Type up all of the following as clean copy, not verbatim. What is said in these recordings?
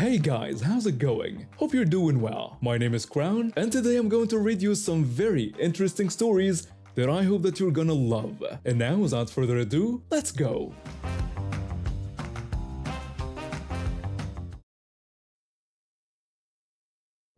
Hey guys, how's it going? Hope you're doing well. My name is Crown, and today I'm going to read you some very interesting stories that I hope that you're gonna love. And now, without further ado, let's go!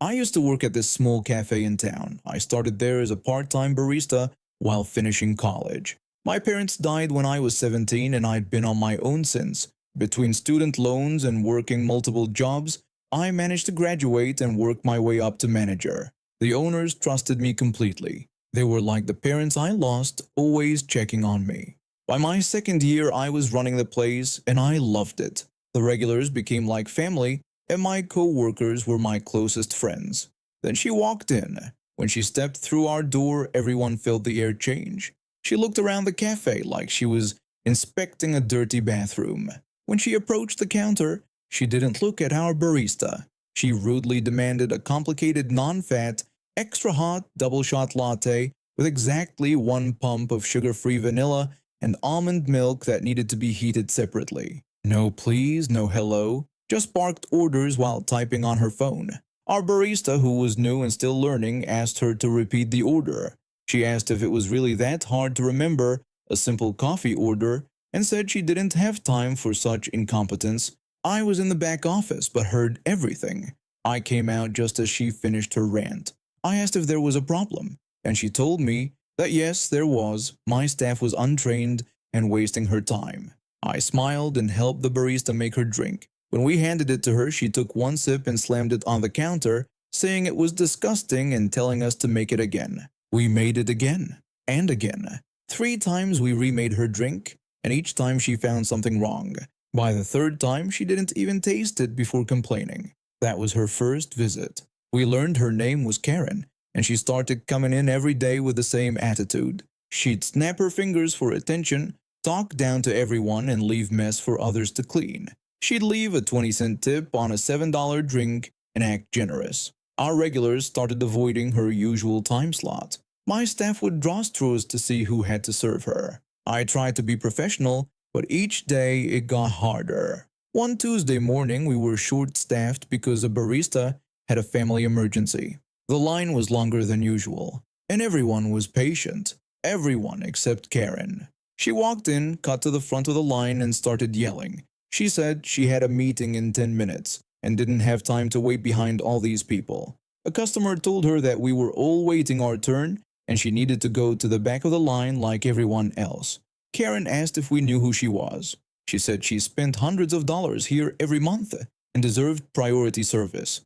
I used to work at this small cafe in town. I started there as a part-time barista while finishing college. My parents died when I was 17 and I'd been on my own since. Between student loans and working multiple jobs, I managed to graduate and work my way up to manager. The owners trusted me completely. They were like the parents I lost, always checking on me. By my second year, I was running the place and I loved it. The regulars became like family and my co-workers were my closest friends. Then she walked in. When she stepped through our door, everyone felt the air change. She looked around the cafe like she was inspecting a dirty bathroom. When she approached the counter, she didn't look at our barista. She rudely demanded a complicated non-fat, extra-hot double-shot latte with exactly 1 pump of sugar-free vanilla and almond milk that needed to be heated separately. No please, no hello. Just barked orders while typing on her phone. Our barista, who was new and still learning, asked her to repeat the order. She asked if it was really that hard to remember a simple coffee order and said she didn't have time for such incompetence. I was in the back office but heard everything. I came out just as she finished her rant. I asked if there was a problem, and she told me that yes, there was. My staff was untrained and wasting her time. I smiled and helped the barista make her drink. When we handed it to her, she took 1 sip and slammed it on the counter, saying it was disgusting and telling us to make it again. We made it again and again. 3 times we remade her drink, and each time she found something wrong. By the 3rd time, she didn't even taste it before complaining. That was her first visit. We learned her name was Karen, and she started coming in every day with the same attitude. She'd snap her fingers for attention, talk down to everyone, and leave mess for others to clean. She'd leave a 20-cent tip on a $7 drink and act generous. Our regulars started avoiding her usual time slot. My staff would draw straws to see who had to serve her. I tried to be professional, but each day it got harder. One Tuesday morning, we were short-staffed because a barista had a family emergency. The line was longer than usual, and everyone was patient. Everyone except Karen. She walked in, cut to the front of the line, and started yelling. She said she had a meeting in 10 minutes and didn't have time to wait behind all these people. A customer told her that we were all waiting our turn and she needed to go to the back of the line like everyone else. Karen asked if we knew who she was. She said she spent hundreds of dollars here every month and deserved priority service.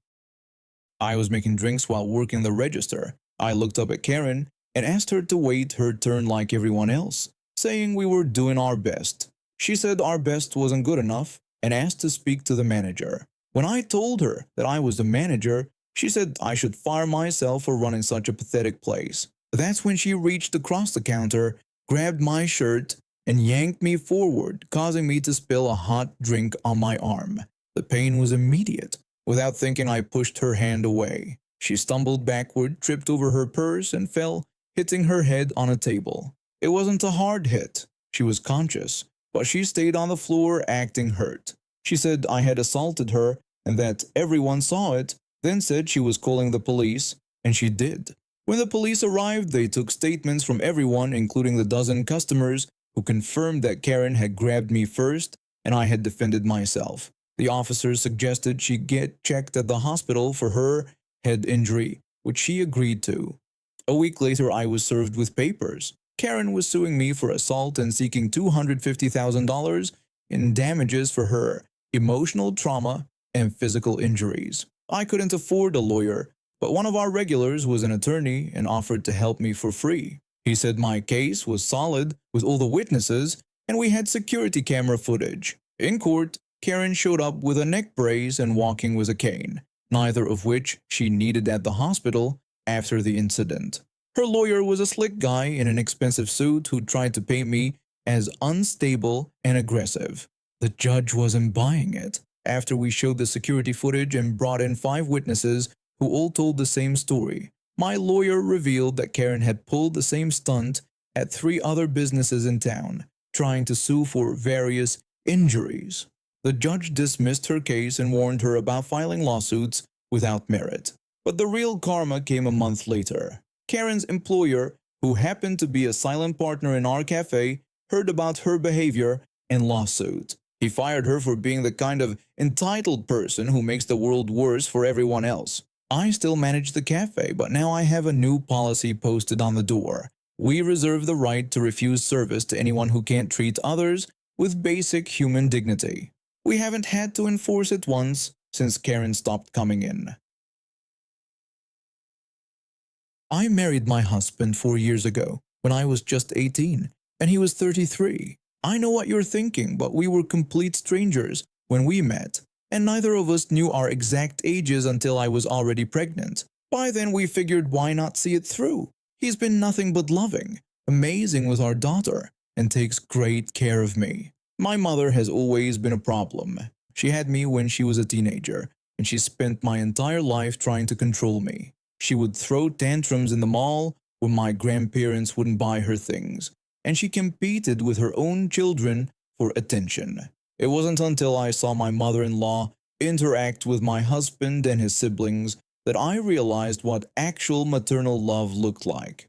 I was making drinks while working the register. I looked up at Karen and asked her to wait her turn like everyone else, saying we were doing our best. She said our best wasn't good enough and asked to speak to the manager. When I told her that I was the manager, she said I should fire myself for running such a pathetic place. That's when she reached across the counter, grabbed my shirt, and yanked me forward, causing me to spill a hot drink on my arm. The pain was immediate. Without thinking, I pushed her hand away. She stumbled backward, tripped over her purse, and fell, hitting her head on a table. It wasn't a hard hit. She was conscious, but she stayed on the floor acting hurt. She said I had assaulted her and that everyone saw it, then said she was calling the police, and she did. When the police arrived, they took statements from everyone, including the dozen customers, who confirmed that Karen had grabbed me first and I had defended myself. The officers suggested she get checked at the hospital for her head injury, which she agreed to. A week later, I was served with papers. Karen was suing me for assault and seeking $250,000 in damages for her emotional trauma and physical injuries. I couldn't afford a lawyer, but one of our regulars was an attorney and offered to help me for free. He said my case was solid with all the witnesses and we had security camera footage. In court, Karen showed up with a neck brace and walking with a cane, neither of which she needed at the hospital after the incident. Her lawyer was a slick guy in an expensive suit who tried to paint me as unstable and aggressive. The judge wasn't buying it. After we showed the security footage and brought in 5 witnesses who all told the same story, my lawyer revealed that Karen had pulled the same stunt at 3 other businesses in town, trying to sue for various injuries. The judge dismissed her case and warned her about filing lawsuits without merit. But the real karma came a month later. Karen's employer, who happened to be a silent partner in our cafe, heard about her behavior and lawsuit. He fired her for being the kind of entitled person who makes the world worse for everyone else. I still manage the cafe, but now I have a new policy posted on the door. We reserve the right to refuse service to anyone who can't treat others with basic human dignity. We haven't had to enforce it once since Karen stopped coming in. I married my husband 4 years ago when I was just 18 and he was 33. I know what you're thinking, but we were complete strangers when we met, and neither of us knew our exact ages until I was already pregnant. By then we figured why not see it through. He's been nothing but loving, amazing with our daughter, and takes great care of me. My mother has always been a problem. She had me when she was a teenager, and she spent my entire life trying to control me. She would throw tantrums in the mall when my grandparents wouldn't buy her things, and she competed with her own children for attention. It wasn't until I saw my mother-in-law interact with my husband and his siblings that I realized what actual maternal love looked like.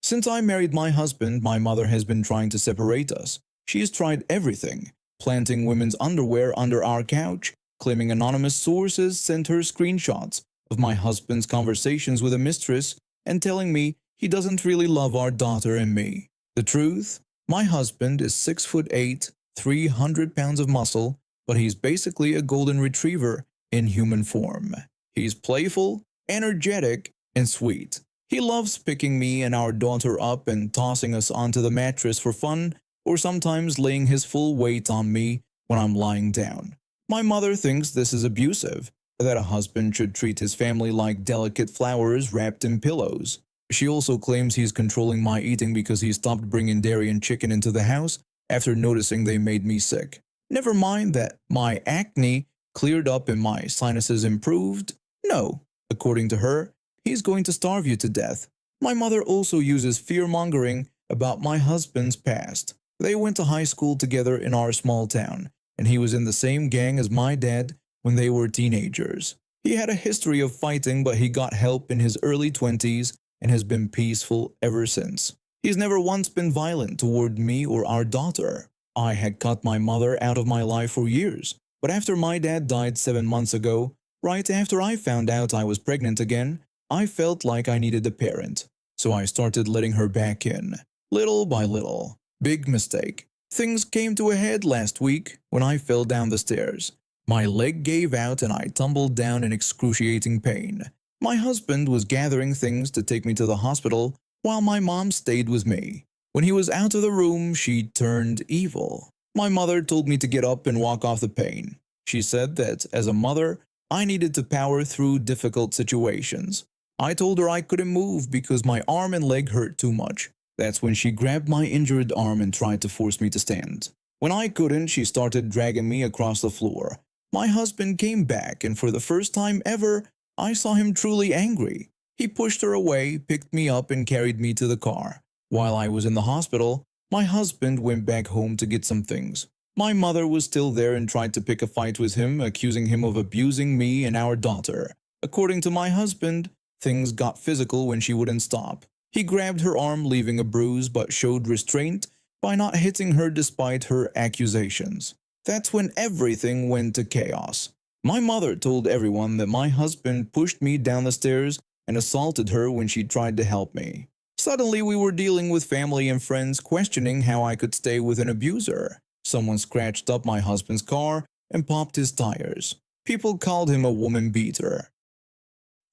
Since I married my husband, my mother has been trying to separate us. She has tried everything, planting women's underwear under our couch, claiming anonymous sources sent her screenshots of my husband's conversations with a mistress, and telling me he doesn't really love our daughter and me. The truth? My husband is 6'8", 300 pounds of muscle, but he's basically a golden retriever in human form. He's playful, energetic, and sweet. He loves picking me and our daughter up and tossing us onto the mattress for fun, or sometimes laying his full weight on me when I'm lying down. My mother thinks this is abusive, that a husband should treat his family like delicate flowers wrapped in pillows. She also claims he's controlling my eating because he stopped bringing dairy and chicken into the house after noticing they made me sick. Never mind that my acne cleared up and my sinuses improved. No, according to her, he's going to starve you to death. My mother also uses fear-mongering about my husband's past. They went to high school together in our small town, and he was in the same gang as my dad when they were teenagers. He had a history of fighting, but he got help in his early 20s and has been peaceful ever since. He's never once been violent toward me or our daughter. I had cut my mother out of my life for years, but after my dad died 7 months ago, right after I found out I was pregnant again, I felt like I needed a parent, so I started letting her back in, little by little. Big mistake. Things came to a head last week when I fell down the stairs. My leg gave out and I tumbled down in excruciating pain. My husband was gathering things to take me to the hospital while my mom stayed with me. When he was out of the room, she turned evil. My mother told me to get up and walk off the pain. She said that, as a mother, I needed to power through difficult situations. I told her I couldn't move because my arm and leg hurt too much. That's when she grabbed my injured arm and tried to force me to stand. When I couldn't, she started dragging me across the floor. My husband came back, and for the first time ever, I saw him truly angry. He pushed her away, picked me up, and carried me to the car. While I was in the hospital, my husband went back home to get some things. My mother was still there and tried to pick a fight with him, accusing him of abusing me and our daughter. According to my husband, things got physical when she wouldn't stop. He grabbed her arm, leaving a bruise, but showed restraint by not hitting her despite her accusations. That's when everything went to chaos. My mother told everyone that my husband pushed me down the stairs and assaulted her when she tried to help me. Suddenly, we were dealing with family and friends questioning how I could stay with an abuser. Someone scratched up my husband's car and popped his tires. People called him a woman beater.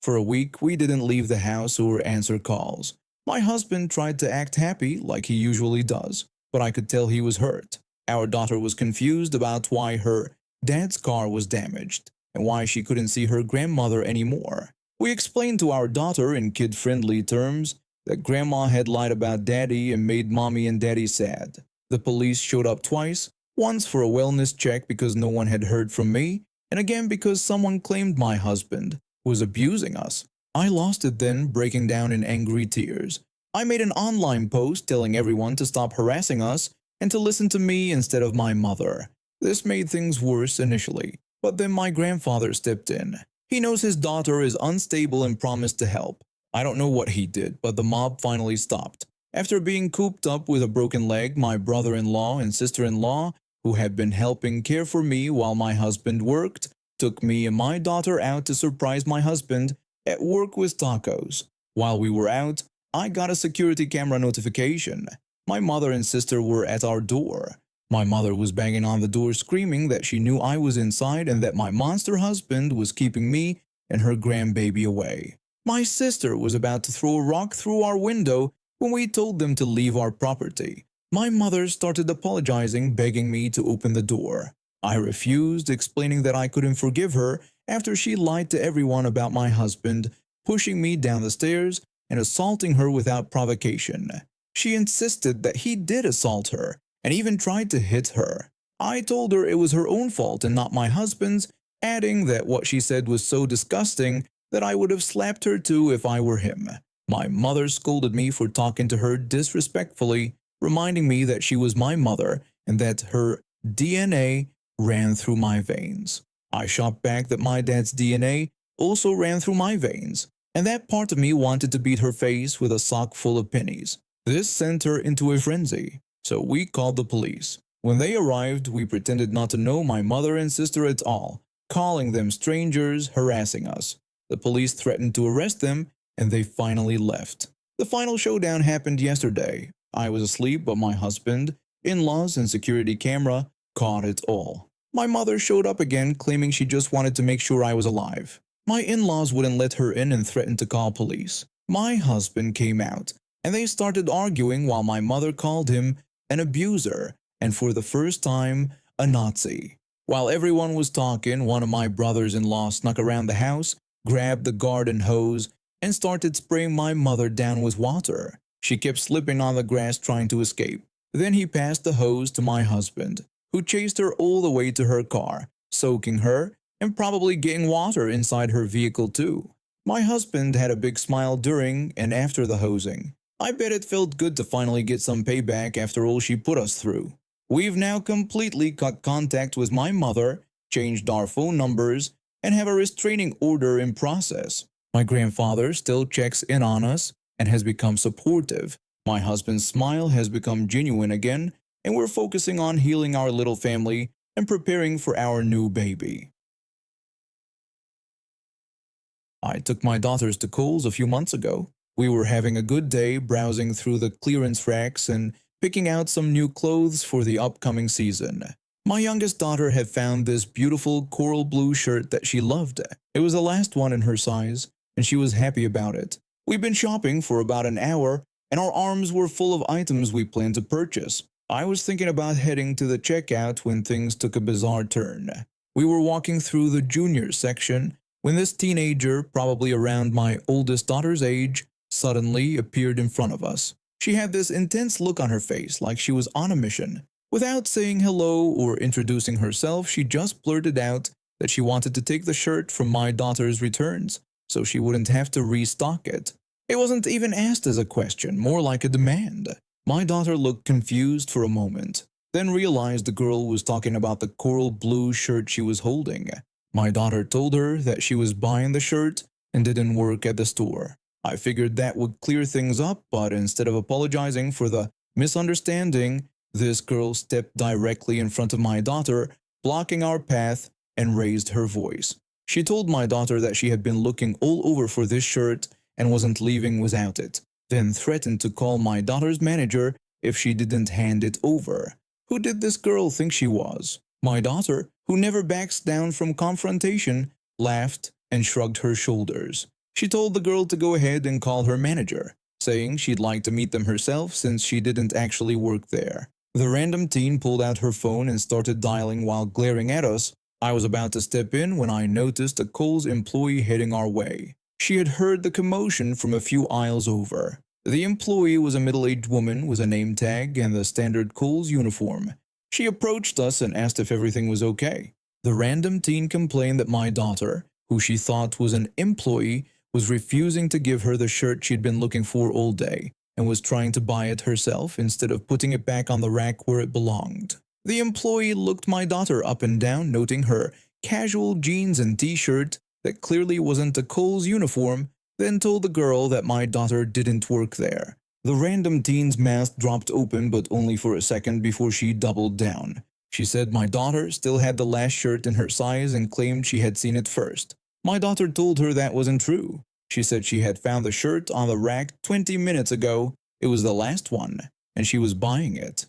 For a week, we didn't leave the house or answer calls. My husband tried to act happy like he usually does, but I could tell he was hurt. Our daughter was confused about why her dad's car was damaged and why she couldn't see her grandmother anymore. We explained to our daughter in kid-friendly terms that grandma had lied about daddy and made mommy and daddy sad. The police showed up twice, once for a wellness check because no one had heard from me, and again because someone claimed my husband was abusing us. I lost it then, breaking down in angry tears. I made an online post telling everyone to stop harassing us and to listen to me instead of my mother. This made things worse initially, but then my grandfather stepped in. He knows his daughter is unstable and promised to help. I don't know what he did, but the mob finally stopped. After being cooped up with a broken leg, my brother-in-law and sister-in-law, who had been helping care for me while my husband worked, took me and my daughter out to surprise my husband at work with tacos. While we were out, I got a security camera notification. My mother and sister were at our door. My mother was banging on the door screaming that she knew I was inside and that my monster husband was keeping me and her grandbaby away. My sister was about to throw a rock through our window when we told them to leave our property. My mother started apologizing, begging me to open the door. I refused, explaining that I couldn't forgive her after she lied to everyone about my husband, pushing me down the stairs and assaulting her without provocation. She insisted that he did assault her and even tried to hit her. I told her it was her own fault and not my husband's, adding that what she said was so disgusting that I would have slapped her too if I were him. My mother scolded me for talking to her disrespectfully, reminding me that she was my mother and that her DNA ran through my veins. I shot back that my dad's DNA also ran through my veins, and that part of me wanted to beat her face with a sock full of pennies. This sent her into a frenzy, so we called the police. When they arrived, we pretended not to know my mother and sister at all, calling them strangers, harassing us. The police threatened to arrest them, and they finally left. The final showdown happened yesterday. I was asleep, but my husband, in-laws, and security camera caught it all. My mother showed up again, claiming she just wanted to make sure I was alive. My in-laws wouldn't let her in and threatened to call police. My husband came out, and they started arguing while my mother called him an abuser, and for the first time, a Nazi. While everyone was talking, one of my brothers-in-law snuck around the house, grabbed the garden hose, and started spraying my mother down with water. She kept slipping on the grass trying to escape. Then he passed the hose to my husband, who chased her all the way to her car, soaking her and probably getting water inside her vehicle too. My husband had a big smile during and after the hosing. I bet it felt good to finally get some payback after all she put us through. We've now completely cut contact with my mother, changed our phone numbers, and have a restraining order in process. My grandfather still checks in on us and has become supportive. My husband's smile has become genuine again, and we're focusing on healing our little family and preparing for our new baby. I took my daughters to Kohl's a few months ago. We were having a good day browsing through the clearance racks and picking out some new clothes for the upcoming season. My youngest daughter had found this beautiful coral blue shirt that she loved. It was the last one in her size, and she was happy about it. We've been shopping for about an hour, and our arms were full of items we planned to purchase. I was thinking about heading to the checkout when things took a bizarre turn. We were walking through the junior section when this teenager, probably around my oldest daughter's age, suddenly appeared in front of us. She had this intense look on her face like she was on a mission. Without saying hello or introducing herself, she just blurted out that she wanted to take the shirt from my daughter's returns so she wouldn't have to restock it. It wasn't even asked as a question, more like a demand. My daughter looked confused for a moment, then realized the girl was talking about the coral blue shirt she was holding. My daughter told her that she was buying the shirt and didn't work at the store. I figured that would clear things up, but instead of apologizing for the misunderstanding, this girl stepped directly in front of my daughter, blocking our path, and raised her voice. She told my daughter that she had been looking all over for this shirt and wasn't leaving without it, then threatened to call my daughter's manager if she didn't hand it over. Who did this girl think she was? My daughter, who never backs down from confrontation, laughed and shrugged her shoulders. She told the girl to go ahead and call her manager, saying she'd like to meet them herself since she didn't actually work there. The random teen pulled out her phone and started dialing while glaring at us. I was about to step in when I noticed a Kohl's employee heading our way. She had heard the commotion from a few aisles over. The employee was a middle-aged woman with a name tag and the standard Kohl's uniform. She approached us and asked if everything was okay. The random teen complained that my daughter, who she thought was an employee, was refusing to give her the shirt she'd been looking for all day and was trying to buy it herself instead of putting it back on the rack where it belonged. The employee looked my daughter up and down, noting her casual jeans and t-shirt that clearly wasn't a Kohl's uniform, then told the girl that my daughter didn't work there. The random teen's mouth dropped open, but only for a second before she doubled down. She said my daughter still had the last shirt in her size and claimed she had seen it first. My daughter told her that wasn't true. She said she had found the shirt on the rack 20 minutes ago. It was the last one, and she was buying it.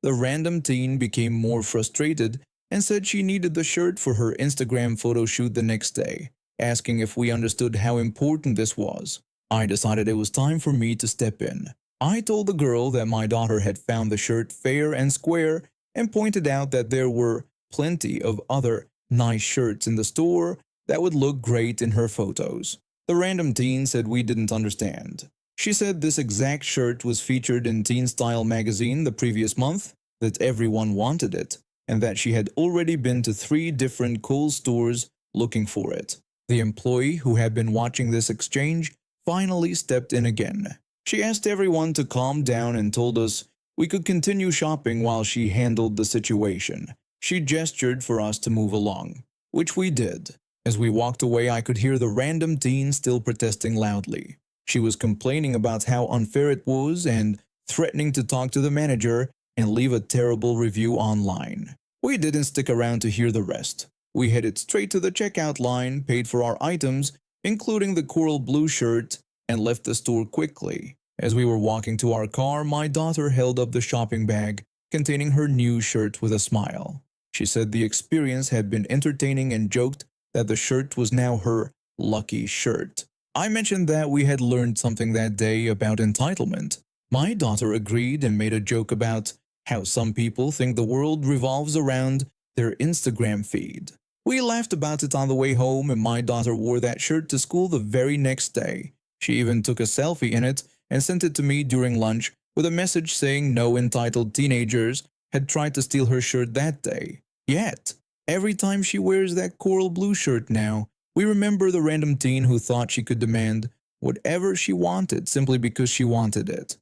The random teen became more frustrated and said she needed the shirt for her Instagram photo shoot the next day, asking if we understood how important this was. I decided it was time for me to step in. I told the girl that my daughter had found the shirt fair and square and pointed out that there were plenty of other nice shirts in the store that would look great in her photos. The random teen said we didn't understand. She said this exact shirt was featured in Teen Style magazine the previous month, that everyone wanted it, and that she had already been to 3 different Kohl's stores looking for it. The employee who had been watching this exchange finally stepped in again. She asked everyone to calm down and told us we could continue shopping while she handled the situation. She gestured for us to move along, which we did. As we walked away, I could hear the random teen still protesting loudly. She was complaining about how unfair it was and threatening to talk to the manager and leave a terrible review online. We didn't stick around to hear the rest. We headed straight to the checkout line, paid for our items, including the coral blue shirt, and left the store quickly. As we were walking to our car, my daughter held up the shopping bag containing her new shirt with a smile. She said the experience had been entertaining and joked that the shirt was now her lucky shirt. I mentioned that we had learned something that day about entitlement. My daughter agreed and made a joke about how some people think the world revolves around their Instagram feed. We laughed about it on the way home, and my daughter wore that shirt to school the very next day. She even took a selfie in it and sent it to me during lunch with a message saying no entitled teenagers had tried to steal her shirt that day. Yet, every time she wears that coral blue shirt now, we remember the random teen who thought she could demand whatever she wanted simply because she wanted it.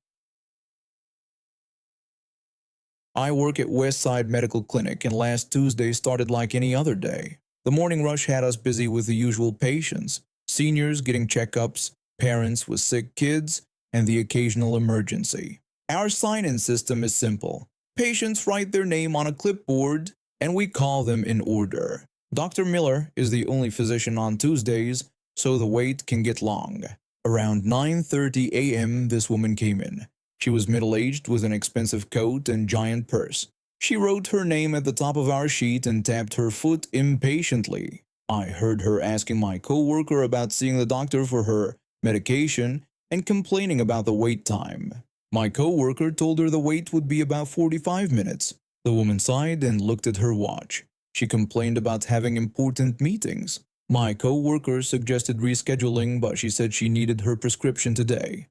I work at Westside Medical Clinic, and last Tuesday started like any other day. The morning rush had us busy with the usual patients, seniors getting checkups, parents with sick kids, and the occasional emergency. Our sign-in system is simple. Patients write their name on a clipboard, and we call them in order. Dr. Miller is the only physician on Tuesdays, so the wait can get long. Around 9:30 a.m. this woman came in. She was middle-aged with an expensive coat and giant purse. She wrote her name at the top of our sheet and tapped her foot impatiently. I heard her asking my coworker about seeing the doctor for her medication and complaining about the wait time. My coworker told her the wait would be about 45 minutes. The woman sighed and looked at her watch. She complained about having important meetings. My coworker suggested rescheduling, but she said she needed her prescription today.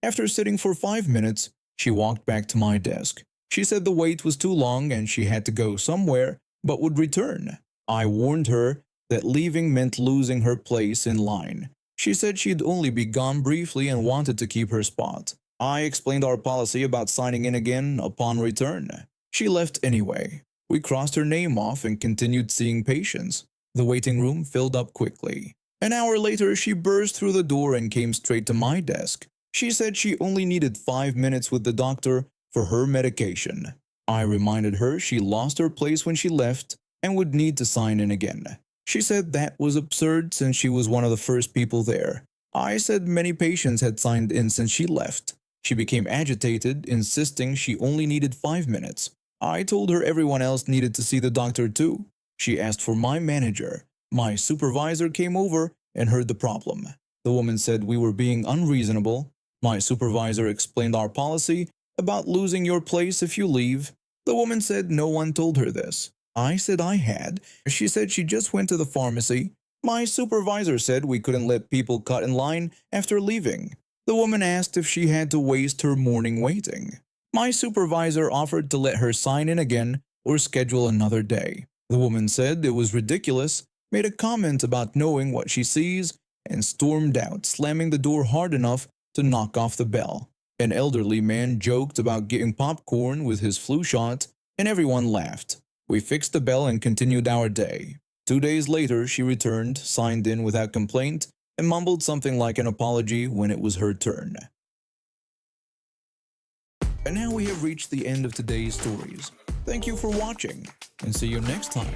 After sitting for 5 minutes, she walked back to my desk. She said the wait was too long and she had to go somewhere, but would return. I warned her that leaving meant losing her place in line. She said she'd only be gone briefly and wanted to keep her spot. I explained our policy about signing in again upon return. She left anyway. We crossed her name off and continued seeing patients. The waiting room filled up quickly. An hour later, she burst through the door and came straight to my desk. She said she only needed 5 minutes with the doctor for her medication. I reminded her she lost her place when she left and would need to sign in again. She said that was absurd since she was one of the first people there. I said many patients had signed in since she left. She became agitated, insisting she only needed 5 minutes. I told her everyone else needed to see the doctor too. She asked for my manager. My supervisor came over and heard the problem. The woman said we were being unreasonable. My supervisor explained our policy about losing your place if you leave. The woman said no one told her this. I said I had. She said she just went to the pharmacy. My supervisor said we couldn't let people cut in line after leaving. The woman asked if she had to waste her morning waiting. My supervisor offered to let her sign in again or schedule another day. The woman said it was ridiculous, made a comment about knowing what she sees, and stormed out, slamming the door hard enough to knock off the bell. An elderly man joked about getting popcorn with his flu shot. and everyone laughed. We fixed the bell and continued our day. 2 days later, she returned, signed in without complaint, and mumbled something like an apology when it was her turn. And now we have reached the end of today's stories. Thank you for watching, and see you next time.